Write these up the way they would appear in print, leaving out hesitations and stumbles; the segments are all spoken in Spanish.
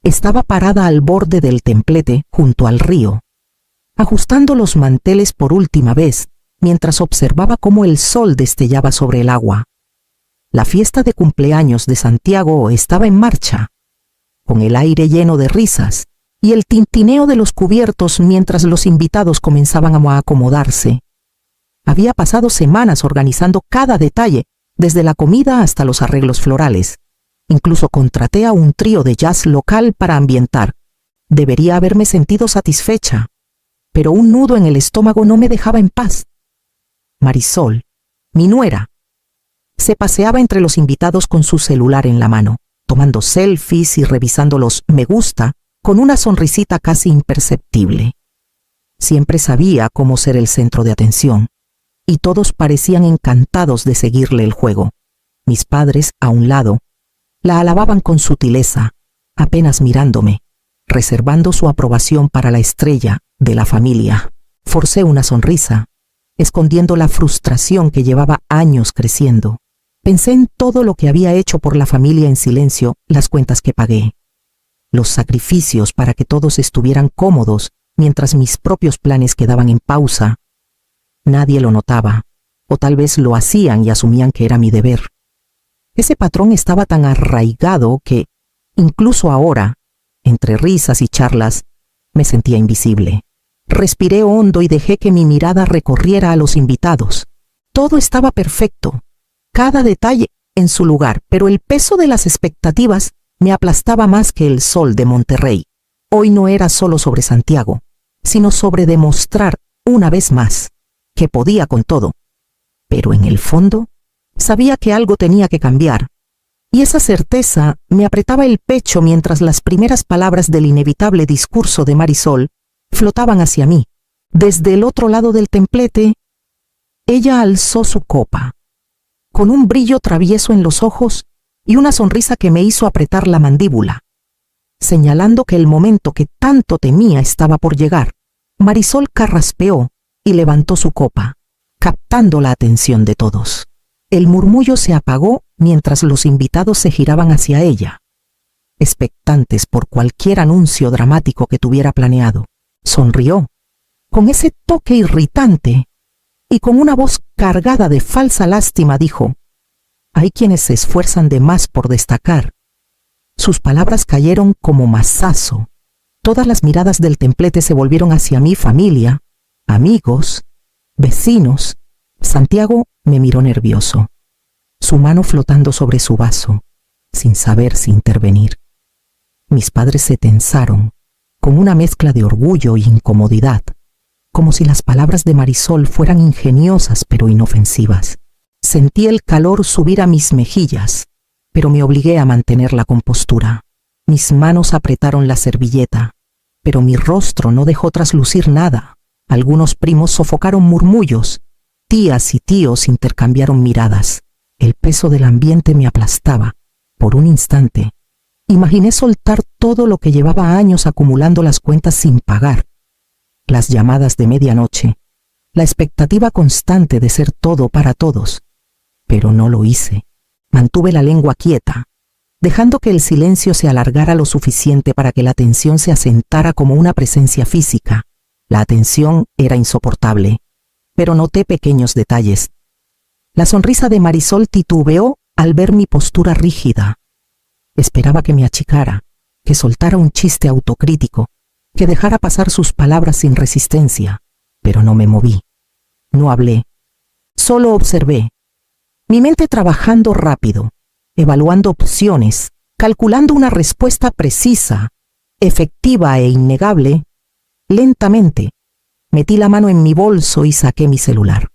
estaba parada al borde del templete junto al río, ajustando los manteles por última vez, mientras observaba cómo el sol destellaba sobre el agua. La fiesta de cumpleaños de Santiago estaba en marcha, con el aire lleno de risas y el tintineo de los cubiertos mientras los invitados comenzaban a acomodarse. Había pasado semanas organizando cada detalle, desde la comida hasta los arreglos florales. Incluso contraté a un trío de jazz local para ambientar. Debería haberme sentido satisfecha, pero un nudo en el estómago no me dejaba en paz. Marisol, mi nuera, se paseaba entre los invitados con su celular en la mano, tomando selfies y revisando los me gusta con una sonrisita casi imperceptible. Siempre sabía cómo ser el centro de atención, y todos parecían encantados de seguirle el juego. Mis padres, a un lado, la alababan con sutileza, apenas mirándome, reservando su aprobación para la estrella de la familia. Forcé una sonrisa, escondiendo la frustración que llevaba años creciendo. Pensé en todo lo que había hecho por la familia en silencio, las cuentas que pagué, los sacrificios para que todos estuvieran cómodos mientras mis propios planes quedaban en pausa. Nadie lo notaba, o tal vez lo hacían y asumían que era mi deber. Ese patrón estaba tan arraigado que, incluso ahora, entre risas y charlas, me sentía invisible. Respiré hondo y dejé que mi mirada recorriera a los invitados. Todo estaba perfecto, cada detalle en su lugar, pero el peso de las expectativas me aplastaba más que el sol de Monterrey. Hoy no era solo sobre Santiago, sino sobre demostrar, una vez más, que podía con todo. Pero en el fondo, sabía que algo tenía que cambiar, y esa certeza me apretaba el pecho mientras las primeras palabras del inevitable discurso de Marisol flotaban hacia mí. Desde el otro lado del templete, ella alzó su copa, con un brillo travieso en los ojos y una sonrisa que me hizo apretar la mandíbula, señalando que el momento que tanto temía estaba por llegar. Marisol carraspeó y levantó su copa, captando la atención de todos. El murmullo se apagó mientras los invitados se giraban hacia ella, expectantes por cualquier anuncio dramático que tuviera planeado. Sonrió, con ese toque irritante, y con una voz cargada de falsa lástima dijo: «Hay quienes se esfuerzan de más por destacar». Sus palabras cayeron como mazazo. Todas las miradas del templete se volvieron hacia mi familia, amigos, vecinos. Santiago me miró nervioso, su mano flotando sobre su vaso, sin saber si intervenir. Mis padres se tensaron, con una mezcla de orgullo e incomodidad, como si las palabras de Marisol fueran ingeniosas pero inofensivas. Sentí el calor subir a mis mejillas, pero me obligué a mantener la compostura. Mis manos apretaron la servilleta, pero mi rostro no dejó traslucir nada. Algunos primos sofocaron murmullos, tías y tíos intercambiaron miradas. El peso del ambiente me aplastaba. Por un instante, imaginé soltar todo lo que llevaba años acumulando las cuentas sin pagar. Las llamadas de medianoche, la expectativa constante de ser todo para todos. Pero no lo hice. Mantuve la lengua quieta, dejando que el silencio se alargara lo suficiente para que la tensión se asentara como una presencia física. La atención era insoportable, pero noté pequeños detalles. La sonrisa de Marisol titubeó al ver mi postura rígida. Esperaba que me achicara, que soltara un chiste autocrítico, que dejara pasar sus palabras sin resistencia, pero no me moví. No hablé, solo observé, mi mente trabajando rápido, evaluando opciones, calculando una respuesta precisa, efectiva e innegable. Lentamente, metí la mano en mi bolso y saqué mi celular,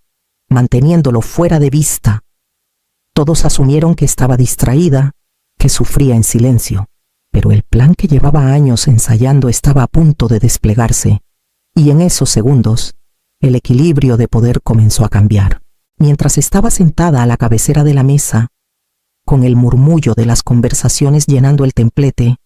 manteniéndolo fuera de vista. Todos asumieron que estaba distraída, que sufría en silencio, pero el plan que llevaba años ensayando estaba a punto de desplegarse, y en esos segundos, el equilibrio de poder comenzó a cambiar. Mientras estaba sentada a la cabecera de la mesa, con el murmullo de las conversaciones llenando el templete,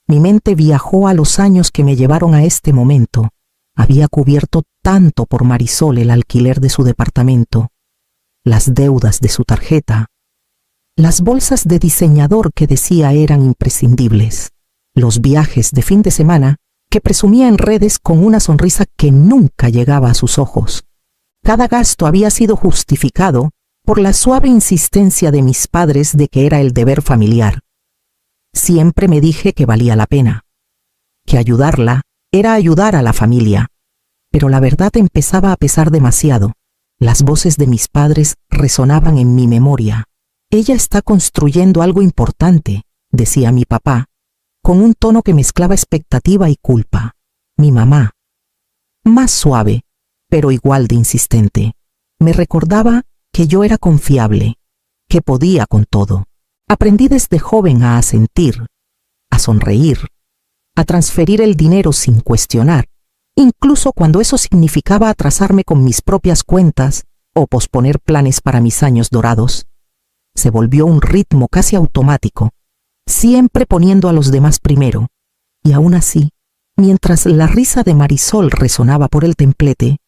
mi mente viajó a los años que me llevaron a este momento. Había cubierto tanto por Marisol el alquiler de su departamento, las deudas de su tarjeta, las bolsas de diseñador que decía eran imprescindibles. los viajes de fin de semana que presumía en redes con una sonrisa que nunca llegaba a sus ojos. Cada gasto había sido justificado por la suave insistencia de mis padres de que era el deber familiar. Siempre me dije que valía la pena, que ayudarla era ayudar a la familia, pero la verdad empezaba a pesar demasiado. Las voces de mis padres resonaban en mi memoria. Ella está construyendo algo importante, decía mi papá, con un tono que mezclaba expectativa y culpa. Mi mamá, más suave, pero igual de insistente, me recordaba que yo era confiable, que podía con todo. Aprendí desde joven a asentir, a sonreír, a transferir el dinero sin cuestionar, incluso cuando eso significaba atrasarme con mis propias cuentas o posponer planes para mis años dorados. Se volvió un ritmo casi automático, siempre poniendo a los demás primero, y aún así, mientras la risa de Marisol resonaba por el templete,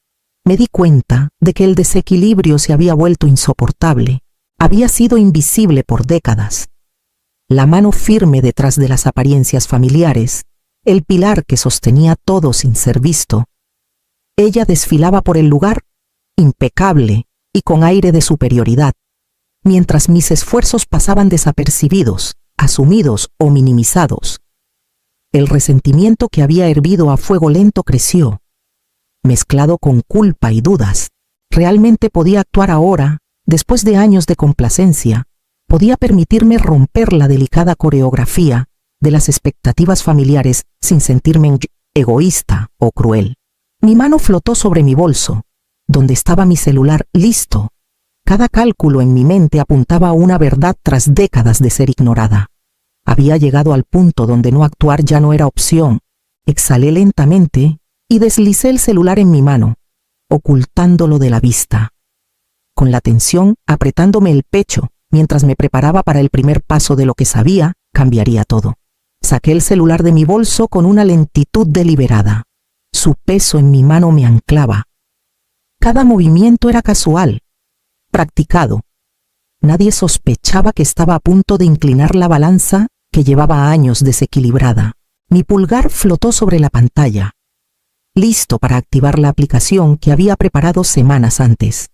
me di cuenta de que el desequilibrio se había vuelto insoportable, había sido invisible por décadas. La mano firme detrás de las apariencias familiares, el pilar que sostenía todo sin ser visto. Ella desfilaba por el lugar, impecable y con aire de superioridad, mientras mis esfuerzos pasaban desapercibidos, asumidos o minimizados. El resentimiento que había hervido a fuego lento creció, mezclado con culpa y dudas. ¿Realmente podía actuar ahora, después de años de complacencia? ¿Podía permitirme romper la delicada coreografía de las expectativas familiares sin sentirme egoísta o cruel? Mi mano flotó sobre mi bolso, donde estaba mi celular listo. Cada cálculo en mi mente apuntaba a una verdad tras décadas de ser ignorada. Había llegado al punto donde no actuar ya no era opción. Exhalé lentamente y deslicé el celular en mi mano, ocultándolo de la vista, con la tensión apretándome el pecho mientras me preparaba para el primer paso de lo que sabía cambiaría todo. Saqué el celular de mi bolso con una lentitud deliberada. Su peso en mi mano me anclaba. Cada movimiento era casual, practicado. Nadie sospechaba que estaba a punto de inclinar la balanza que llevaba años desequilibrada. Mi pulgar flotó sobre la pantalla, listo para activar la aplicación que había preparado semanas antes.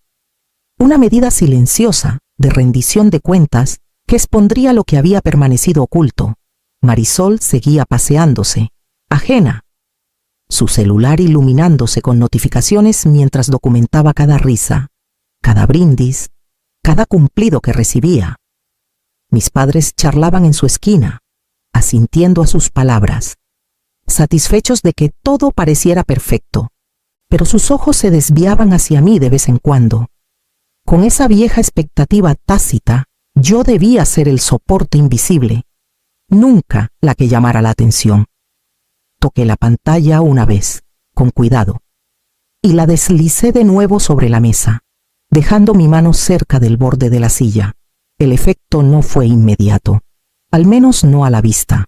Una medida silenciosa de rendición de cuentas que expondría lo que había permanecido oculto. Marisol seguía paseándose, ajena, su celular iluminándose con notificaciones mientras documentaba cada risa, cada brindis, cada cumplido que recibía. Mis padres charlaban en su esquina, asintiendo a sus palabras, satisfechos de que todo pareciera perfecto, pero sus ojos se desviaban hacia mí de vez en cuando. Con esa vieja expectativa tácita, yo debía ser el soporte invisible, nunca la que llamara la atención. Toqué la pantalla una vez, con cuidado, y la deslicé de nuevo sobre la mesa, dejando mi mano cerca del borde de la silla. El efecto no fue inmediato, al menos no a la vista.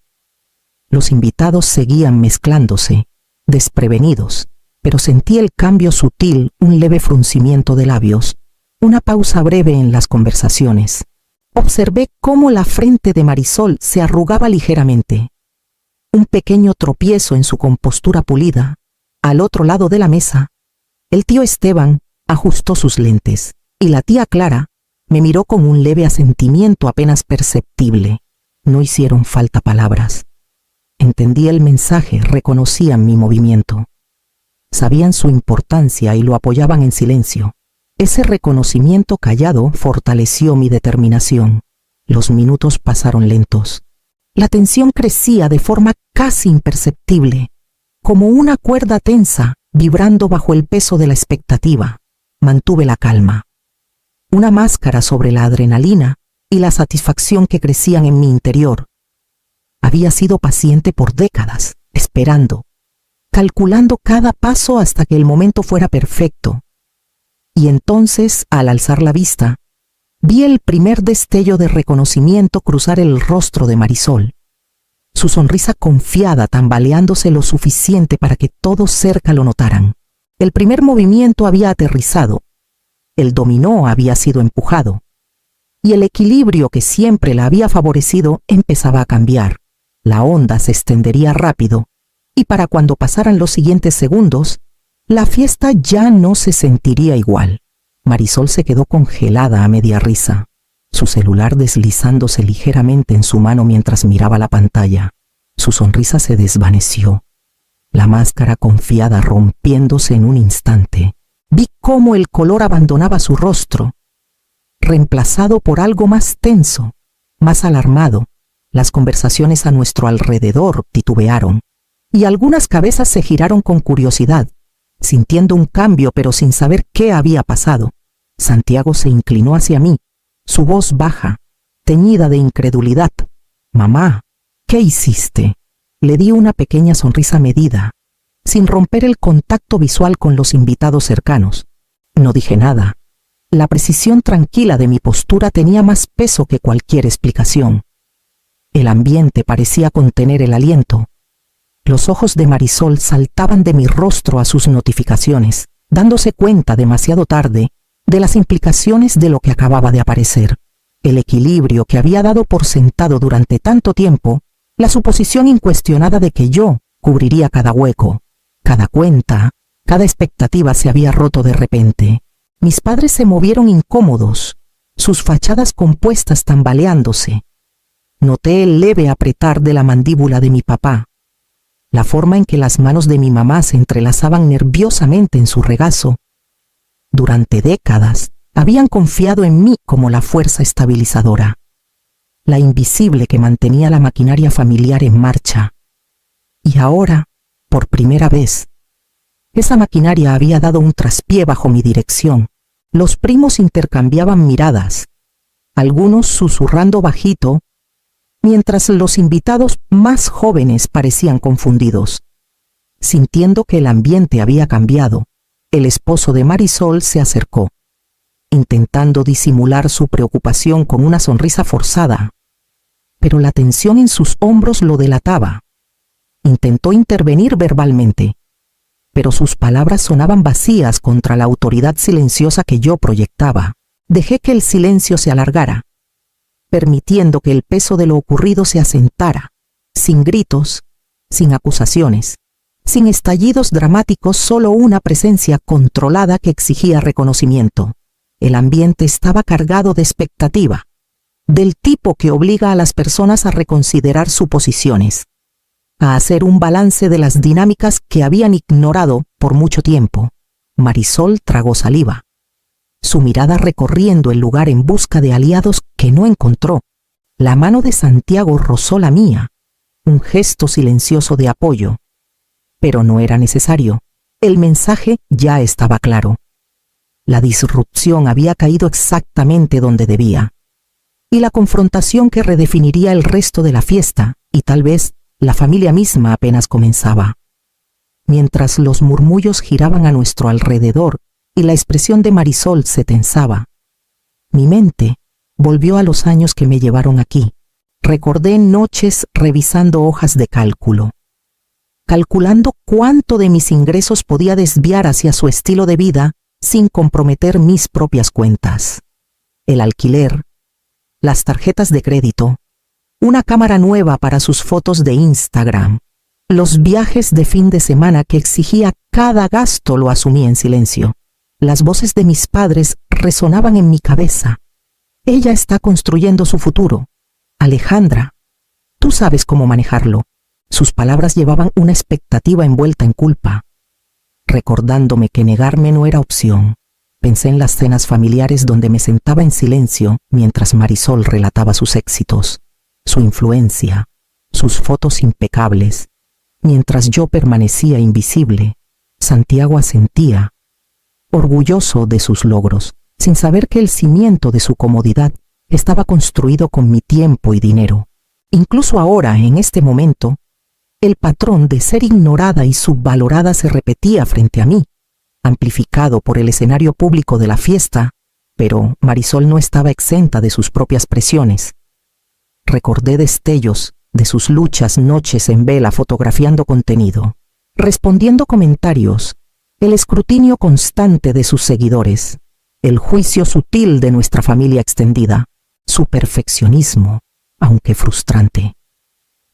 Los invitados seguían mezclándose, desprevenidos, pero sentí el cambio sutil, un leve fruncimiento de labios, una pausa breve en las conversaciones. Observé cómo la frente de Marisol se arrugaba ligeramente. Un pequeño tropiezo en su compostura pulida. Al otro lado de la mesa, el tío Esteban ajustó sus lentes, y la tía Clara me miró con un leve asentimiento apenas perceptible. No hicieron falta palabras. Entendí el mensaje, reconocían mi movimiento. Sabían su importancia y lo apoyaban en silencio. Ese reconocimiento callado fortaleció mi determinación. Los minutos pasaron lentos. La tensión crecía de forma casi imperceptible, como una cuerda tensa vibrando bajo el peso de la expectativa. Mantuve la calma. Una máscara sobre la adrenalina y la satisfacción que crecían en mi interior. Había sido paciente por décadas, esperando, calculando cada paso hasta que el momento fuera perfecto. Y entonces, al alzar la vista, vi el primer destello de reconocimiento cruzar el rostro de Marisol. Su sonrisa confiada tambaleándose lo suficiente para que todos cerca lo notaran. El primer movimiento había aterrizado. El dominó había sido empujado. Y el equilibrio que siempre la había favorecido empezaba a cambiar. La onda se extendería rápido, y para cuando pasaran los siguientes segundos, la fiesta ya no se sentiría igual. Marisol se quedó congelada a media risa, su celular deslizándose ligeramente en su mano mientras miraba la pantalla. Su sonrisa se desvaneció, la máscara confiada rompiéndose en un instante. Vi cómo el color abandonaba su rostro, reemplazado por algo más tenso, más alarmado. Las conversaciones a nuestro alrededor titubearon, y algunas cabezas se giraron con curiosidad, sintiendo un cambio pero sin saber qué había pasado. Santiago se inclinó hacia mí, su voz baja, teñida de incredulidad. «Mamá, ¿qué hiciste?». Le di una pequeña sonrisa medida, sin romper el contacto visual con los invitados cercanos. No dije nada. La precisión tranquila de mi postura tenía más peso que cualquier explicación. El ambiente parecía contener el aliento. Los ojos de Marisol saltaban de mi rostro a sus notificaciones, dándose cuenta demasiado tarde de las implicaciones de lo que acababa de aparecer. El equilibrio que había dado por sentado durante tanto tiempo, la suposición incuestionada de que yo cubriría cada hueco, cada cuenta, cada expectativa se había roto de repente. Mis padres se movieron incómodos, sus fachadas compuestas tambaleándose. Noté el leve apretar de la mandíbula de mi papá, la forma en que las manos de mi mamá se entrelazaban nerviosamente en su regazo. Durante décadas habían confiado en mí como la fuerza estabilizadora, la invisible que mantenía la maquinaria familiar en marcha. Y ahora, por primera vez, esa maquinaria había dado un traspié bajo mi dirección. Los primos intercambiaban miradas, algunos susurrando bajito, mientras los invitados más jóvenes parecían confundidos. Sintiendo que el ambiente había cambiado, el esposo de Marisol se acercó, intentando disimular su preocupación con una sonrisa forzada, pero la tensión en sus hombros lo delataba. Intentó intervenir verbalmente, pero sus palabras sonaban vacías contra la autoridad silenciosa que yo proyectaba. Dejé que el silencio se alargara, permitiendo que el peso de lo ocurrido se asentara, sin gritos, sin acusaciones, sin estallidos dramáticos, solo una presencia controlada que exigía reconocimiento. El ambiente estaba cargado de expectativa, del tipo que obliga a las personas a reconsiderar suposiciones, a hacer un balance de las dinámicas que habían ignorado por mucho tiempo. Marisol tragó saliva, su mirada recorriendo el lugar en busca de aliados que no encontró. La mano de Santiago rozó la mía, un gesto silencioso de apoyo. Pero no era necesario. El mensaje ya estaba claro. La disrupción había caído exactamente donde debía, y la confrontación que redefiniría el resto de la fiesta, y tal vez la familia misma, apenas comenzaba. Mientras los murmullos giraban a nuestro alrededor y la expresión de Marisol se tensaba, mi mente volvió a los años que me llevaron aquí. Recordé noches revisando hojas de cálculo, calculando cuánto de mis ingresos podía desviar hacia su estilo de vida sin comprometer mis propias cuentas. El alquiler, las tarjetas de crédito, una cámara nueva para sus fotos de Instagram, los viajes de fin de semana que exigía cada gasto lo asumí en silencio. Las voces de mis padres resonaban en mi cabeza. Ella está construyendo su futuro. Alejandra, tú sabes cómo manejarlo. Sus palabras llevaban una expectativa envuelta en culpa, recordándome que negarme no era opción. Pensé en las cenas familiares donde me sentaba en silencio mientras Marisol relataba sus éxitos, su influencia, sus fotos impecables. Mientras yo permanecía invisible, Santiago asentía, orgulloso de sus logros, sin saber que el cimiento de su comodidad estaba construido con mi tiempo y dinero. Incluso ahora, en este momento, el patrón de ser ignorada y subvalorada se repetía frente a mí, amplificado por el escenario público de la fiesta, pero Marisol no estaba exenta de sus propias presiones. Recordé destellos de sus luchas noches en vela fotografiando contenido, respondiendo comentarios, el escrutinio constante de sus seguidores, el juicio sutil de nuestra familia extendida, su perfeccionismo, aunque frustrante.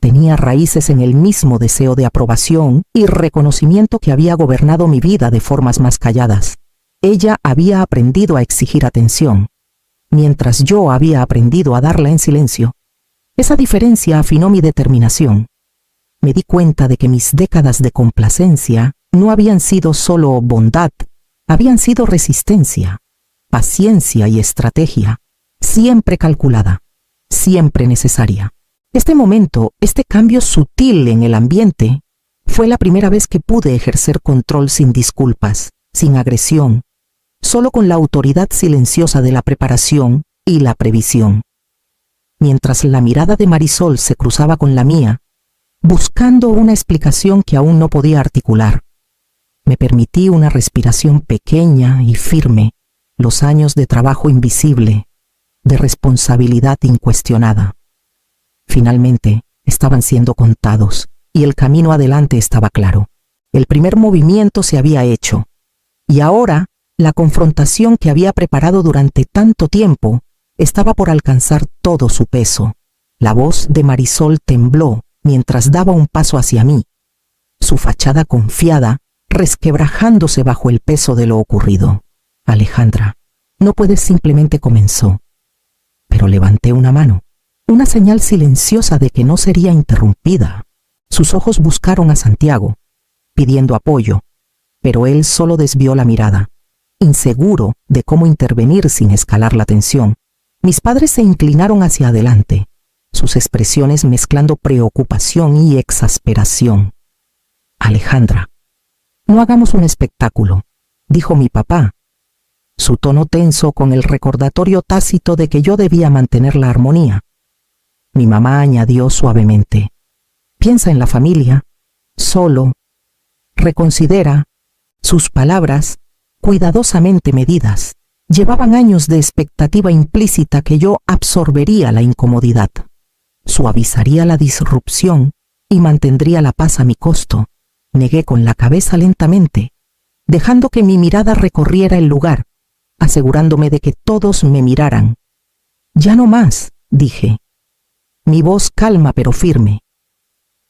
Tenía raíces en el mismo deseo de aprobación y reconocimiento que había gobernado mi vida de formas más calladas. Ella había aprendido a exigir atención, mientras yo había aprendido a darla en silencio. Esa diferencia afinó mi determinación. Me di cuenta de que mis décadas de complacencia no habían sido solo bondad, habían sido resistencia, paciencia y estrategia, siempre calculada, siempre necesaria. Este momento, este cambio sutil en el ambiente, fue la primera vez que pude ejercer control sin disculpas, sin agresión, solo con la autoridad silenciosa de la preparación y la previsión. Mientras la mirada de Marisol se cruzaba con la mía, buscando una explicación que aún no podía articular, me permití una respiración pequeña y firme, los años de trabajo invisible, de responsabilidad incuestionada. Finalmente, estaban siendo contados, y el camino adelante estaba claro. El primer movimiento se había hecho, y ahora la confrontación que había preparado durante tanto tiempo estaba por alcanzar todo su peso. La voz de Marisol tembló mientras daba un paso hacia mí, su fachada confiada resquebrajándose bajo el peso de lo ocurrido. Alejandra, no puedes simplemente comenzó. Pero levanté una mano, una señal silenciosa de que no sería interrumpida. Sus ojos buscaron a Santiago, pidiendo apoyo, pero él solo desvió la mirada, inseguro de cómo intervenir sin escalar la tensión. Mis padres se inclinaron hacia adelante, sus expresiones mezclando preocupación y exasperación. Alejandra, no hagamos un espectáculo, dijo mi papá, su tono tenso con el recordatorio tácito de que yo debía mantener la armonía. Mi mamá añadió suavemente, piensa en la familia, solo, reconsidera. Sus palabras, cuidadosamente medidas, llevaban años de expectativa implícita que yo absorbería la incomodidad, suavizaría la disrupción y mantendría la paz a mi costo. Negué con la cabeza lentamente, dejando que mi mirada recorriera el lugar, asegurándome de que todos me miraran. Ya no más, dije. Mi voz calma pero firme.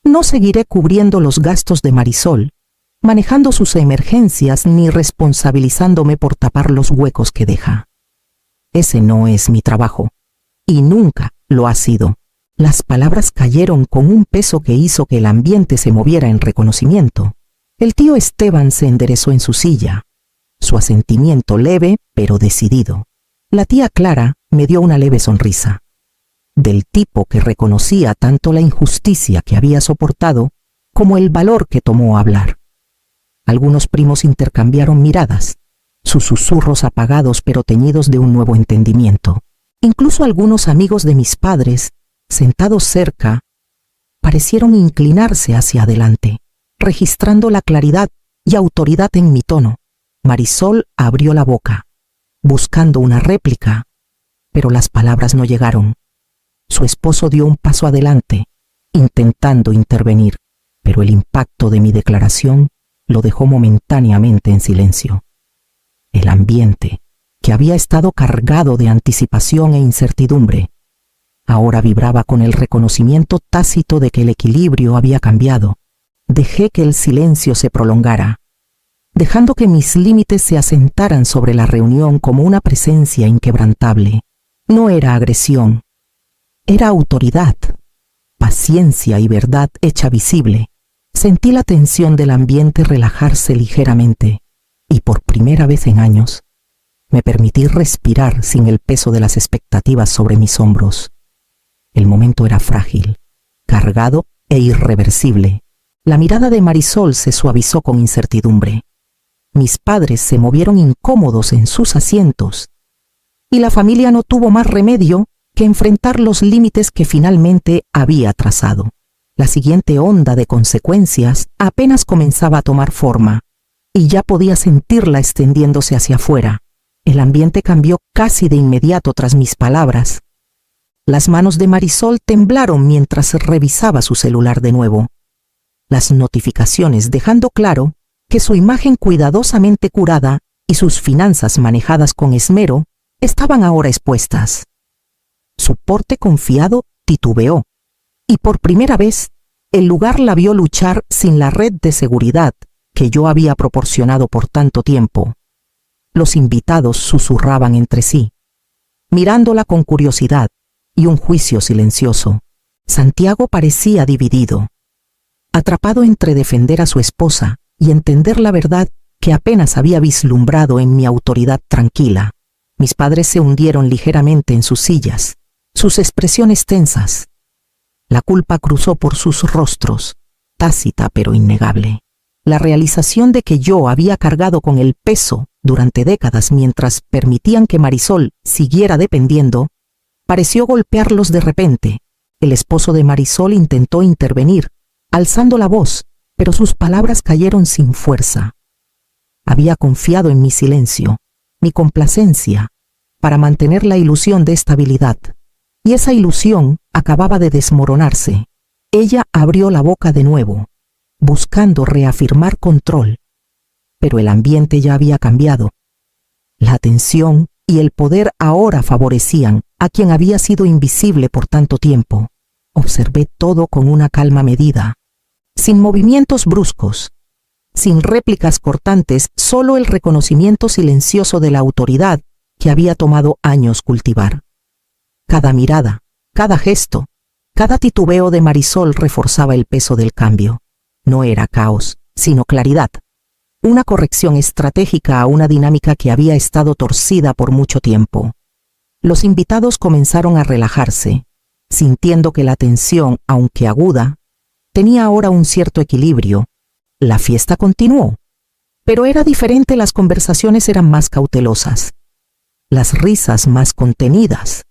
No seguiré cubriendo los gastos de Marisol, manejando sus emergencias ni responsabilizándome por tapar los huecos que deja. Ese no es mi trabajo, y nunca lo ha sido. Las palabras cayeron con un peso que hizo que el ambiente se moviera en reconocimiento. El tío Esteban se enderezó en su silla, su asentimiento leve pero decidido. La tía Clara me dio una leve sonrisa. Del tipo que reconocía tanto la injusticia que había soportado como el valor que tomó hablar. Algunos primos intercambiaron miradas, sus susurros apagados pero teñidos de un nuevo entendimiento. Incluso algunos amigos de mis padres, sentados cerca, parecieron inclinarse hacia adelante, registrando la claridad y autoridad en mi tono. Marisol abrió la boca, buscando una réplica, pero las palabras no llegaron. Su esposo dio un paso adelante, intentando intervenir, pero el impacto de mi declaración lo dejó momentáneamente en silencio. El ambiente, que había estado cargado de anticipación e incertidumbre, ahora vibraba con el reconocimiento tácito de que el equilibrio había cambiado. Dejé que el silencio se prolongara, dejando que mis límites se asentaran sobre la reunión como una presencia inquebrantable. No era agresión, era autoridad, paciencia y verdad hecha visible. Sentí la tensión del ambiente relajarse ligeramente, y por primera vez en años, me permití respirar sin el peso de las expectativas sobre mis hombros. El momento era frágil, cargado e irreversible. La mirada de Marisol se suavizó con incertidumbre. Mis padres se movieron incómodos en sus asientos, y la familia no tuvo más remedio que enfrentar los límites que finalmente había trazado. La siguiente onda de consecuencias apenas comenzaba a tomar forma, y ya podía sentirla extendiéndose hacia afuera. El ambiente cambió casi de inmediato tras mis palabras. Las manos de Marisol temblaron mientras revisaba su celular de nuevo. Las notificaciones dejando claro que su imagen cuidadosamente curada y sus finanzas manejadas con esmero estaban ahora expuestas. Su porte confiado titubeó, y por primera vez, el lugar la vio luchar sin la red de seguridad que yo había proporcionado por tanto tiempo. Los invitados susurraban entre sí, mirándola con curiosidad y un juicio silencioso. Santiago parecía dividido, atrapado entre defender a su esposa y entender la verdad que apenas había vislumbrado en mi autoridad tranquila. Mis padres se hundieron ligeramente en sus sillas, sus expresiones tensas. La culpa cruzó por sus rostros, tácita pero innegable. La realización de que yo había cargado con el peso durante décadas mientras permitían que Marisol siguiera dependiendo, pareció golpearlos de repente. El esposo de Marisol intentó intervenir, alzando la voz, pero sus palabras cayeron sin fuerza. Había confiado en mi silencio, mi complacencia, para mantener la ilusión de estabilidad, y esa ilusión acababa de desmoronarse. Ella abrió la boca de nuevo, buscando reafirmar control, pero el ambiente ya había cambiado. La atención y el poder ahora favorecían a quien había sido invisible por tanto tiempo. Observé todo con una calma medida, sin movimientos bruscos, sin réplicas cortantes, solo el reconocimiento silencioso de la autoridad que había tomado años cultivar. Cada mirada, cada gesto, cada titubeo de Marisol reforzaba el peso del cambio. No era caos, sino claridad. Una corrección estratégica a una dinámica que había estado torcida por mucho tiempo. Los invitados comenzaron a relajarse, sintiendo que la tensión, aunque aguda, tenía ahora un cierto equilibrio. La fiesta continuó, pero era diferente. Las conversaciones eran más cautelosas, las risas más contenidas.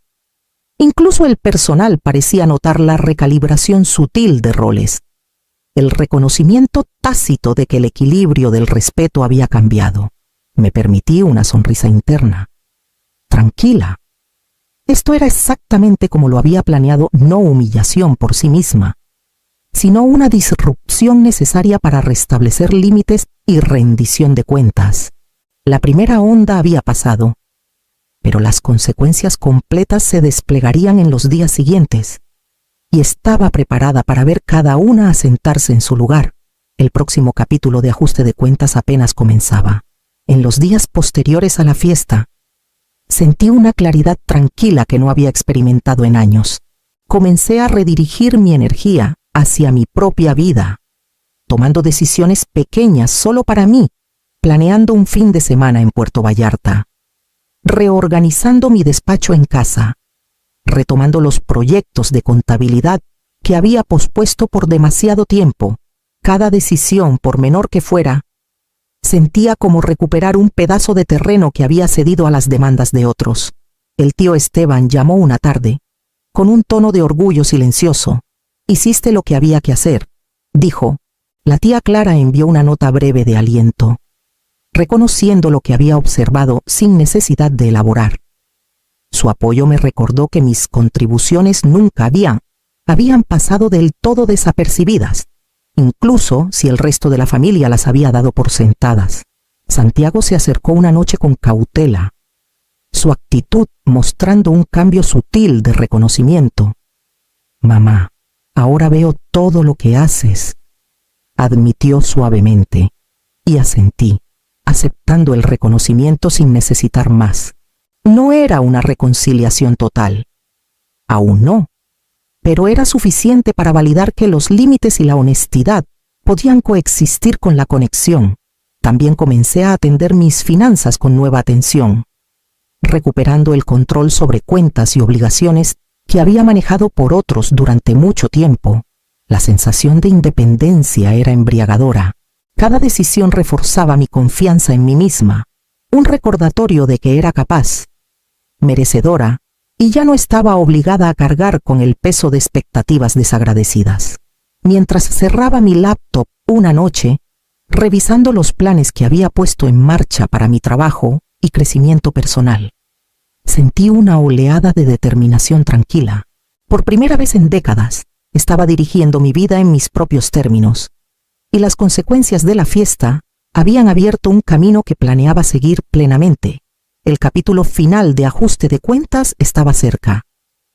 Incluso el personal parecía notar la recalibración sutil de roles, el reconocimiento tácito de que el equilibrio del respeto había cambiado. Me permití una sonrisa interna, tranquila. Esto era exactamente como lo había planeado, no humillación por sí misma, sino una disrupción necesaria para restablecer límites y rendición de cuentas. La primera onda había pasado, pero las consecuencias completas se desplegarían en los días siguientes, y estaba preparada para ver cada una asentarse en su lugar. El próximo capítulo de ajuste de cuentas apenas comenzaba. En los días posteriores a la fiesta, sentí una claridad tranquila que no había experimentado en años. Comencé a redirigir mi energía hacia mi propia vida, tomando decisiones pequeñas solo para mí, planeando un fin de semana en Puerto Vallarta, reorganizando mi despacho en casa, retomando los proyectos de contabilidad que había pospuesto por demasiado tiempo. Cada decisión, por menor que fuera, sentía como recuperar un pedazo de terreno que había cedido a las demandas de otros. El tío Esteban llamó una tarde, con un tono de orgullo silencioso. «Hiciste lo que había que hacer», dijo. La tía Clara envió una nota breve de aliento, reconociendo lo que había observado sin necesidad de elaborar. Su apoyo me recordó que mis contribuciones nunca habían pasado del todo desapercibidas, incluso si el resto de la familia las había dado por sentadas. Santiago se acercó una noche con cautela, su actitud mostrando un cambio sutil de reconocimiento. «Mamá, ahora veo todo lo que haces», admitió suavemente, y asentí, aceptando el reconocimiento sin necesitar más. No era una reconciliación total, aún no, pero era suficiente para validar que los límites y la honestidad podían coexistir con la conexión. También comencé a atender mis finanzas con nueva atención, recuperando el control sobre cuentas y obligaciones que había manejado por otros durante mucho tiempo. La sensación de independencia era embriagadora. Cada decisión reforzaba mi confianza en mí misma, un recordatorio de que era capaz, merecedora, y ya no estaba obligada a cargar con el peso de expectativas desagradecidas. Mientras cerraba mi laptop una noche, revisando los planes que había puesto en marcha para mi trabajo y crecimiento personal, sentí una oleada de determinación tranquila. Por primera vez en décadas, estaba dirigiendo mi vida en mis propios términos, y las consecuencias de la fiesta habían abierto un camino que planeaba seguir plenamente. El capítulo final de ajuste de cuentas estaba cerca,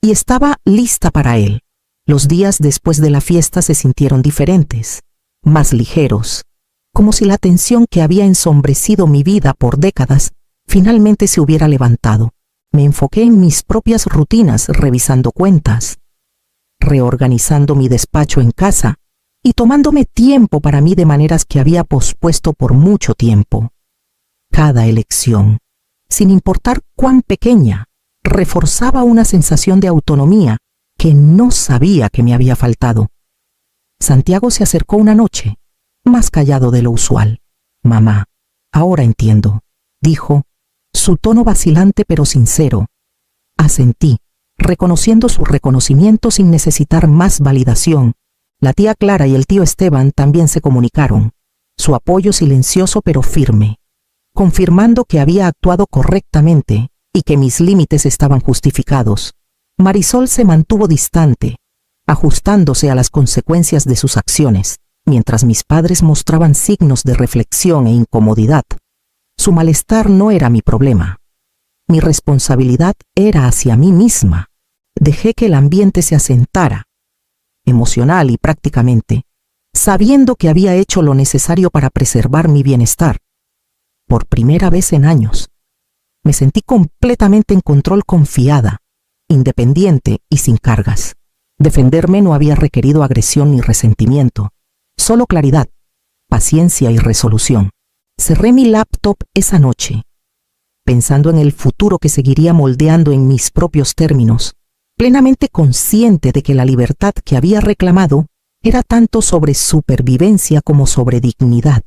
y estaba lista para él. Los días después de la fiesta se sintieron diferentes, más ligeros, como si la tensión que había ensombrecido mi vida por décadas finalmente se hubiera levantado. Me enfoqué en mis propias rutinas, revisando cuentas, reorganizando mi despacho en casa y tomándome tiempo para mí de maneras que había pospuesto por mucho tiempo. Cada elección, sin importar cuán pequeña, reforzaba una sensación de autonomía que no sabía que me había faltado. Santiago se acercó una noche, más callado de lo usual. «Mamá, ahora entiendo», dijo, su tono vacilante pero sincero. Asentí, reconociendo su reconocimiento sin necesitar más validación. La tía Clara y el tío Esteban también se comunicaron, su apoyo silencioso pero firme, confirmando que había actuado correctamente y que mis límites estaban justificados. Marisol se mantuvo distante, ajustándose a las consecuencias de sus acciones, mientras mis padres mostraban signos de reflexión e incomodidad. Su malestar no era mi problema. Mi responsabilidad era hacia mí misma. Dejé que el ambiente se asentara, emocional y prácticamente, sabiendo que había hecho lo necesario para preservar mi bienestar. Por primera vez en años, me sentí completamente en control, confiada, independiente y sin cargas. Defenderme no había requerido agresión ni resentimiento, solo claridad, paciencia y resolución. Cerré mi laptop esa noche, pensando en el futuro que seguiría moldeando en mis propios términos, plenamente consciente de que la libertad que había reclamado era tanto sobre supervivencia como sobre dignidad.